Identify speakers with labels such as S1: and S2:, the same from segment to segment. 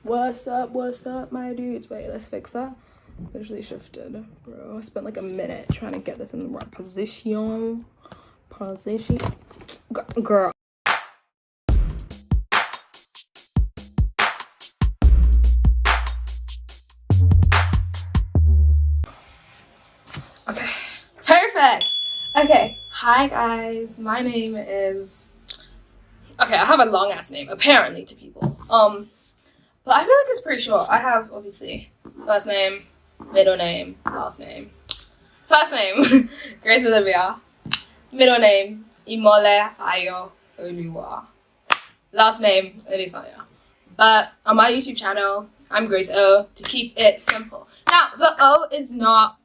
S1: What's up, my dudes? Wait, let's fix that. Visually shifted, bro. I spent like a minute trying to get this in the right position. Girl. Okay, perfect. Okay, hi guys. My name is. Okay, I have a long ass name apparently to people. But I feel like it's pretty short. I have obviously first name, middle name, last name. First name, Grace Olivia. Middle name, Imole Ayo Oluwa. Last name, Elisanya. But on my YouTube channel, I'm Grace O, to keep it simple. Now, the O is not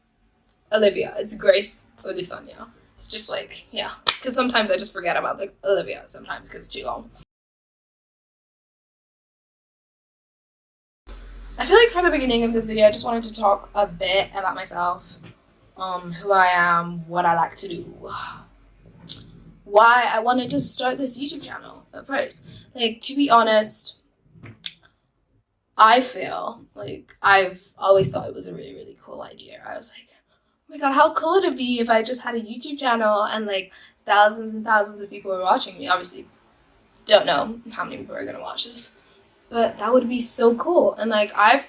S1: Olivia, it's Grace Olisanya. It's just like, yeah, because sometimes I just forget about the Olivia sometimes because it's too long. I feel like for the beginning of this video, I just wanted to talk a bit about myself, who I am, what I like to do, why I wanted to start this YouTube channel at first. Like, to be honest, I feel like I've always thought it was a really, really cool idea. I was like, oh my god, how cool would it be if I just had a YouTube channel and like thousands and thousands of people were watching me. Obviously, don't know how many people are gonna watch this. But that would be so cool. And like I've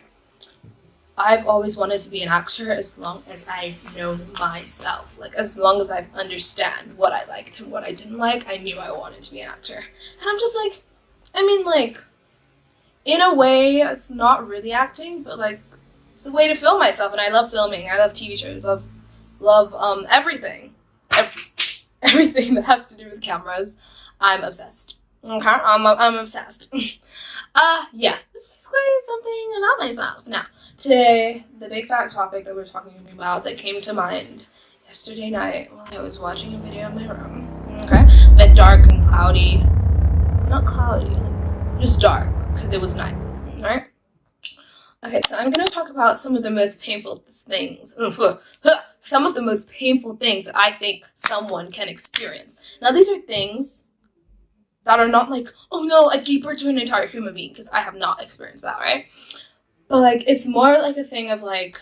S1: always wanted to be an actor as long as I know myself. Like as long as I understand what I liked and what I didn't like, I knew I wanted to be an actor. And I'm just like, I mean like, in a way it's not really acting, but like it's a way to film myself. And I love filming. I love TV shows. Love everything. Everything that has to do with cameras. I'm obsessed. Okay? I'm obsessed. Yeah, it's basically something about myself. Now, today, the big fat topic that we're talking about that came to mind yesterday night while I was watching a video in my room, okay? But dark and cloudy. Not cloudy, like, just dark, because it was night, right? Okay, so I'm going to talk about some of the most painful things. Some of the most painful things that I think someone can experience. Now, these are things that are not like, oh no, I gave birth to an entire human being, because I have not experienced that, right? But like, it's more like a thing of like,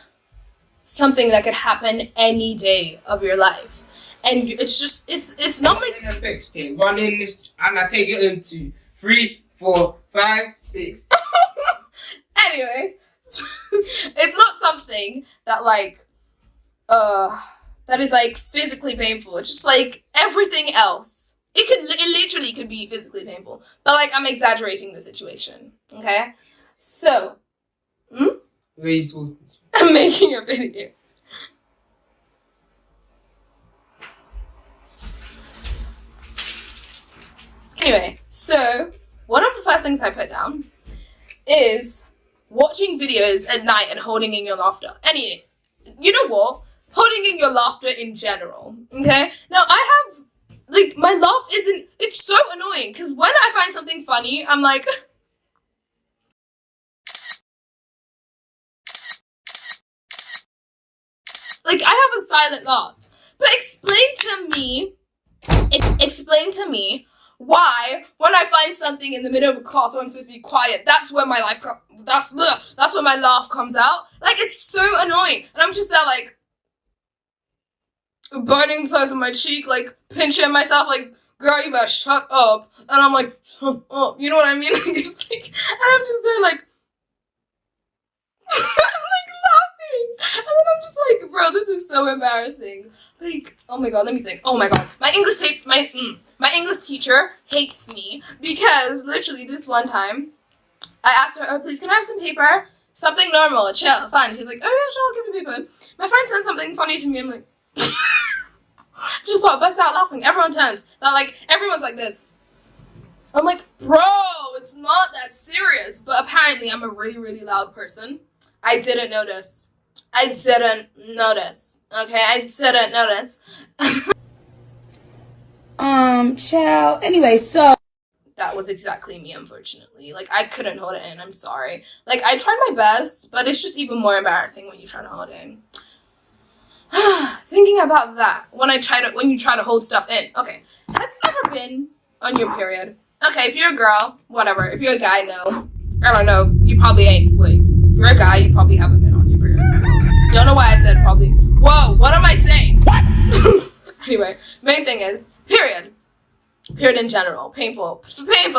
S1: something that could happen any day of your life. And it's just, it's not like...
S2: Running this, and I take it into 3, 4, 5, 6.
S1: Anyway, it's not something that like, that is like physically painful. It's just like everything else. It literally could be physically painful. But, like, I'm exaggerating the situation. Okay? So.
S2: Where are you talking?
S1: I'm making a video. Anyway, so, one of the first things I put down is watching videos at night and holding in your laughter. Anyway, you know what? Holding in your laughter in general. Okay? Now, I have... Like, my laugh isn't... It's so annoying, because when I find something funny, I'm like... Like, I have a silent laugh. But explain to me why, when I find something in the middle of a class where I'm supposed to be quiet, that's when my that's when my laugh comes out. Like, it's so annoying. And I'm just there, like... burning the sides of my cheek, like, pinching myself, like, girl, you better shut up. And I'm like, shut up. You know what I mean? It's like, and I'm just there, like, I'm, like, laughing. And then I'm just like, bro, this is so embarrassing. Like, oh my god, let me think. Oh my god. My English teacher hates me because, literally, this one time, I asked her, oh, please, can I have some paper? Something normal, chill, fun. She's like, oh, yeah, sure, I'll give you paper. My friend said something funny to me. I'm like, just start bust out laughing. Everyone turns. They're like, everyone's like this. I'm like, bro, it's not that serious. But apparently I'm a really, really loud person. I didn't notice. Okay, I didn't notice.
S3: Child. Anyway, so.
S1: That was exactly me, unfortunately. Like, I couldn't hold it in. I'm sorry. Like, I tried my best, but it's just even more embarrassing when you try to hold it in. Thinking about that, when you try to hold stuff in. Okay, have you ever been on your period? Okay, if you're a girl, whatever. If you're a guy, no. I don't know, you probably ain't, wait, if you're a guy, you probably haven't been on your period. Don't know why I said probably. Whoa, what am I saying? What? Anyway, main thing is, period in general, painful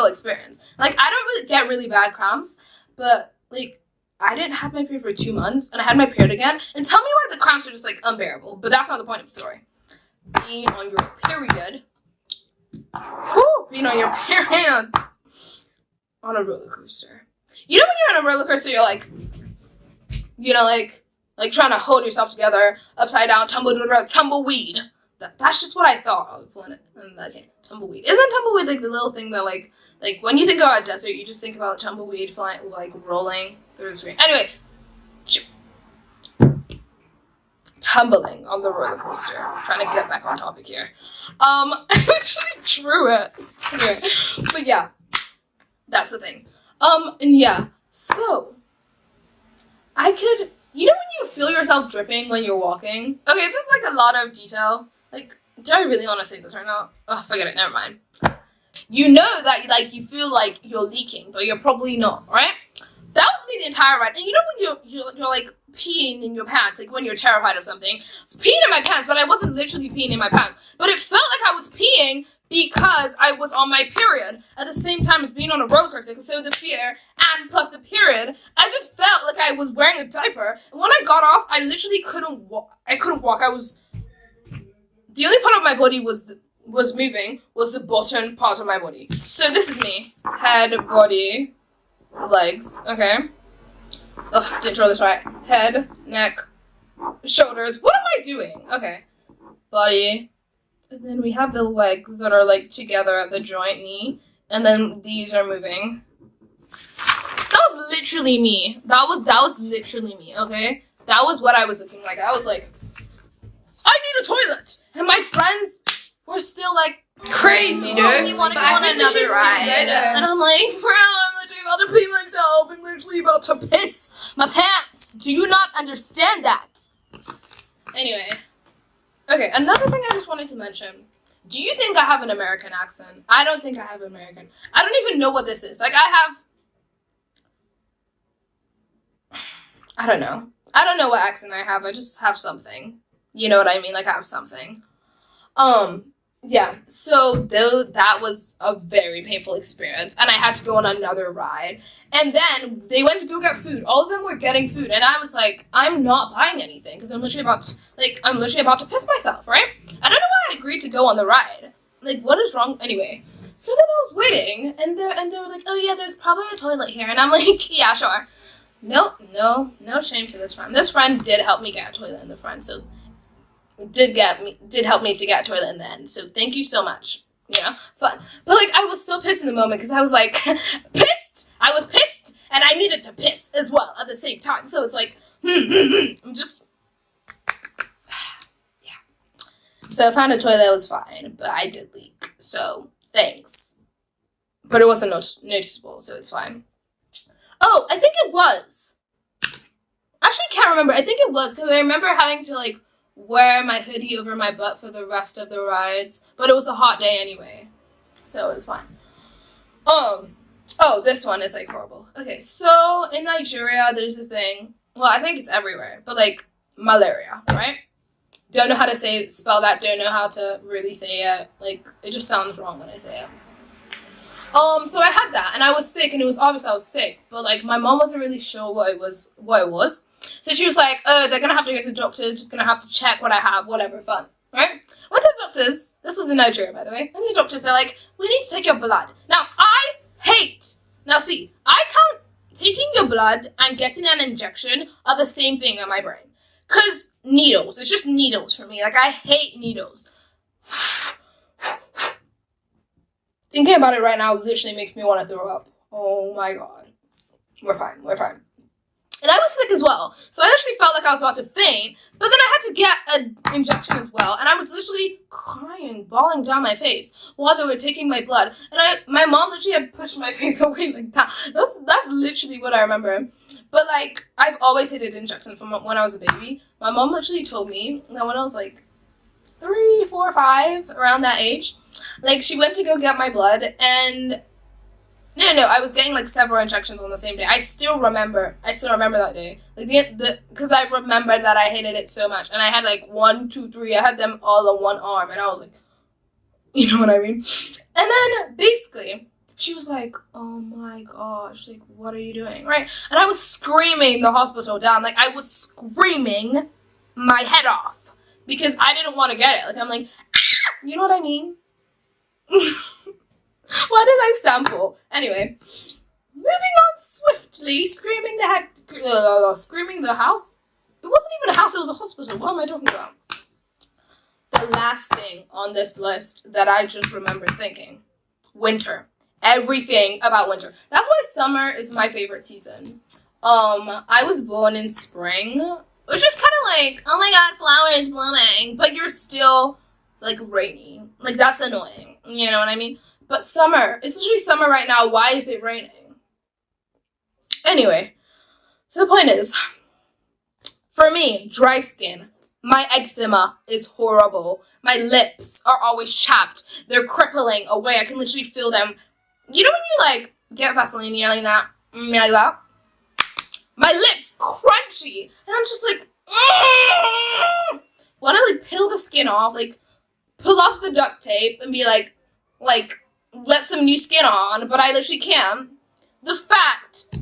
S1: experience. Like, I don't really get really bad cramps, but, like, I didn't have my period for 2 months, and I had my period again, and tell me why the cramps are just, like, unbearable, but that's not the point of the story. Being on your period, being on your period on a roller coaster. You know when you're on a roller coaster, you're like, you know, like trying to hold yourself together, upside down, tumbleweed. That's just what I thought of when okay, tumbleweed. Isn't tumbleweed like the little thing that like when you think about a desert, you just think about tumbleweed flying, like rolling through the screen. Anyway, tumbling on the roller coaster. Trying to get back on topic here. I actually drew it. Anyway, but yeah, that's the thing. And yeah, so I could, you know when you feel yourself dripping when you're walking? Okay, this is like a lot of detail. Like, do I really want to say this or not? Oh, forget it, never mind. You know that, like, you feel like you're leaking, but you're probably not, right? That was me the entire ride. And you know when you're like, peeing in your pants, like, when you're terrified of something? I was peeing in my pants, but I wasn't literally peeing in my pants. But it felt like I was peeing because I was on my period at the same time as being on a roller coaster. So the fear and plus the period, I just felt like I was wearing a diaper. And when I got off, I literally couldn't walk. The only part of my body was moving was the bottom part of my body. So this is me. Head, body, legs. Okay. Ugh, didn't draw this right. Head, neck, shoulders. What am I doing? Okay. Body. And then we have the legs that are like together at the joint knee. And then these are moving. That was literally me. That was literally me, okay? That was what I was looking like. I was like, I need a toilet! And my friends were still like,
S4: crazy, dude.
S1: You want to go on another ride? And I'm like, bro, I'm literally about to pee myself. I'm literally about to piss my pants. Do you not understand that? Anyway. Okay, another thing I just wanted to mention. Do you think I have an American accent? I don't think I have American. I don't even know what this is. Like, I don't know. I don't know what accent I have. I just have something. You know what I mean? Like, I have something. Yeah. So, though, that was a very painful experience. And I had to go on another ride. And then they went to go get food. All of them were getting food. And I was like, I'm not buying anything. Because I'm literally about to piss myself, right? I don't know why I agreed to go on the ride. Like, what is wrong? Anyway. So then I was waiting. And they were like, oh, yeah, there's probably a toilet here. And I'm like, yeah, sure. No shame to this friend. This friend did help me get a toilet in the front. So, did help me to get a toilet in the end. So thank you so much. Yeah, fun. But like, I was so pissed in the moment because I was like, pissed. I was pissed, and I needed to piss as well at the same time. So it's like, I'm just, yeah. So I found a toilet that was fine, but I did leak. So thanks. But it wasn't noticeable, so it's fine. Oh, I think it was. Actually, I can't remember. I think it was because I remember having to like wear my hoodie over my butt for the rest of the rides, but it was a hot day anyway, so it was fine. Oh, this one is like horrible. Okay, so in Nigeria, there's this thing. Well, I think it's everywhere, but like malaria, right? Don't know how to spell that. Don't know how to really say it. Like, it just sounds wrong when I say it. So I had that, and I was sick, and it was obvious I was sick, but like my mom wasn't really sure what it was. So she was like, oh, they're gonna have to go to the doctors, just gonna have to check what I have, whatever, fun, right? Went to the doctors, this was in Nigeria, by the way, went to the doctors, they're like, we need to take your blood. Now, I count taking your blood and getting an injection are the same thing in my brain. Because needles, it's just needles for me, like, I hate needles. Thinking about it right now literally makes me want to throw up. Oh my god. We're fine. And I was sick as well. So I actually felt like I was about to faint. But then I had to get an injection as well. And I was literally crying, bawling down my face while they were taking my blood. And my mom literally had pushed my face away like that. That's literally what I remember. But like, I've always hated injections from when I was a baby. My mom literally told me that when I was like 3, 4, 5, around that age, like she went to go get my blood and No, I was getting like several injections on the same day. I still remember that day. Like because I remember that I hated it so much, and I had like 1, 2, 3. I had them all on one arm, and I was like, you know what I mean? And then basically, she was like, "Oh my gosh, like what are you doing?" Right? And I was screaming the hospital down. Like I was screaming my head off because I didn't want to get it. Like I'm like, ah! You know what I mean? Why did I sample? Anyway, moving on swiftly, screaming the house. It wasn't even a house, it was a hospital. What am I talking about? The last thing on this list that I just remember thinking. Winter. Everything about winter. That's why summer is my favorite season. I was born in spring, which is kind of like, oh my god, flowers blooming, but you're still, like, rainy. Like, that's annoying. You know what I mean? But summer, it's literally summer right now. Why is it raining? Anyway, so the point is, for me, dry skin, my eczema is horrible. My lips are always chapped. They're crippling away. I can literally feel them. You know when you, like, get Vaseline, you're like that? Like that? My lips crunchy. And I'm just like, want to, like, peel the skin off, like, pull off the duct tape and be like, let some new skin on, but I literally can't. The fact,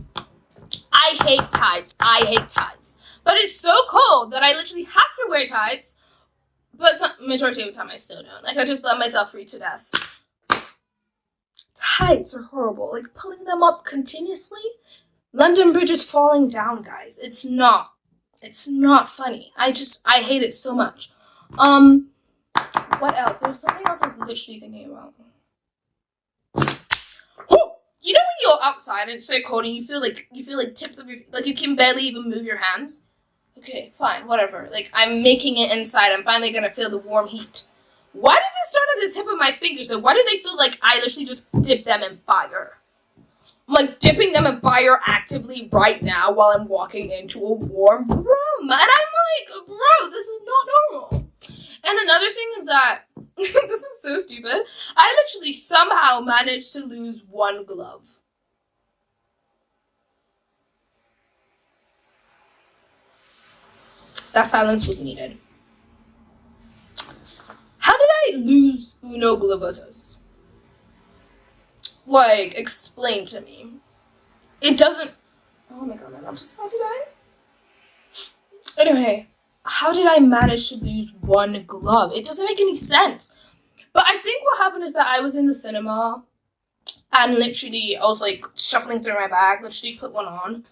S1: I hate tights. But it's so cold that I literally have to wear tights, but majority of the time I still don't. Like, I just let myself freeze to death. Tights are horrible. Like, pulling them up continuously. London Bridge is falling down, guys. It's not funny. I hate it so much. What else? There was something else I was literally thinking about. You know when you're outside and it's so cold and you feel like tips of your, like you can barely even move your hands? Okay, fine, whatever. Like, I'm making it inside. I'm finally gonna feel the warm heat. Why does it start at the tip of my fingers? And why do they feel like I literally just dip them in fire? I'm like dipping them in fire actively right now while I'm walking into a warm room. And I'm like, bro, this is not normal. And another thing is that, this is so stupid, I literally somehow managed to lose one glove. That silence was needed. How did I lose uno glovosos? Like, explain to me. It doesn't... Oh my god, my mom just about to die. Anyway, how did I manage to lose one glove? It doesn't make any sense. But I think what happened is that I was in the cinema and literally I was like shuffling through my bag, literally put one on.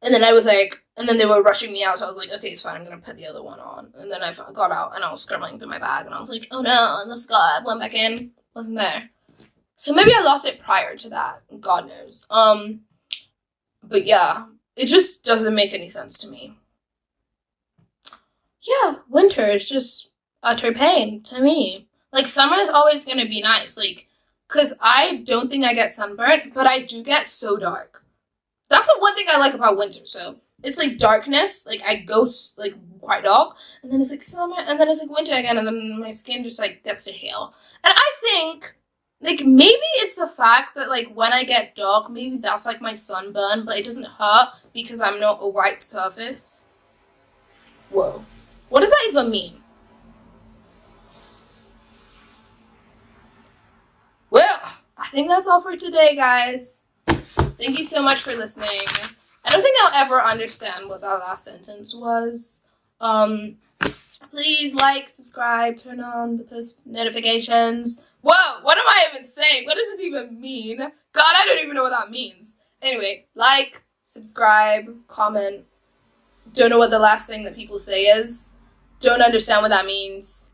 S1: And then I was like, and then they were rushing me out, so I was like, okay, it's fine, I'm gonna put the other one on. And then I got out and I was scrambling through my bag and I was like, oh no, and the scarf went back in, wasn't there. So maybe I lost it prior to that, God knows. But yeah, it just doesn't make any sense to me. Yeah, winter is just utter pain to me. Like, summer is always gonna be nice, like, because I don't think I get sunburnt, but I do get so dark. That's the one thing I like about winter, so it's like darkness, like I go like quite dark, and then it's like summer, and then it's like winter again, and then my skin just like gets to heal. And I think, like, maybe it's the fact that like when I get dark, maybe that's like my sunburn, but it doesn't hurt because I'm not a white surface. Whoa. What does that even mean? Well, I think that's all for today, guys. Thank you so much for listening. I don't think I'll ever understand what that last sentence was. Please like, subscribe, turn on the post notifications. Whoa, what am I even saying? What does this even mean? God, I don't even know what that means. Anyway, like, subscribe, comment. Don't know what the last thing that people say is. Don't understand what that means.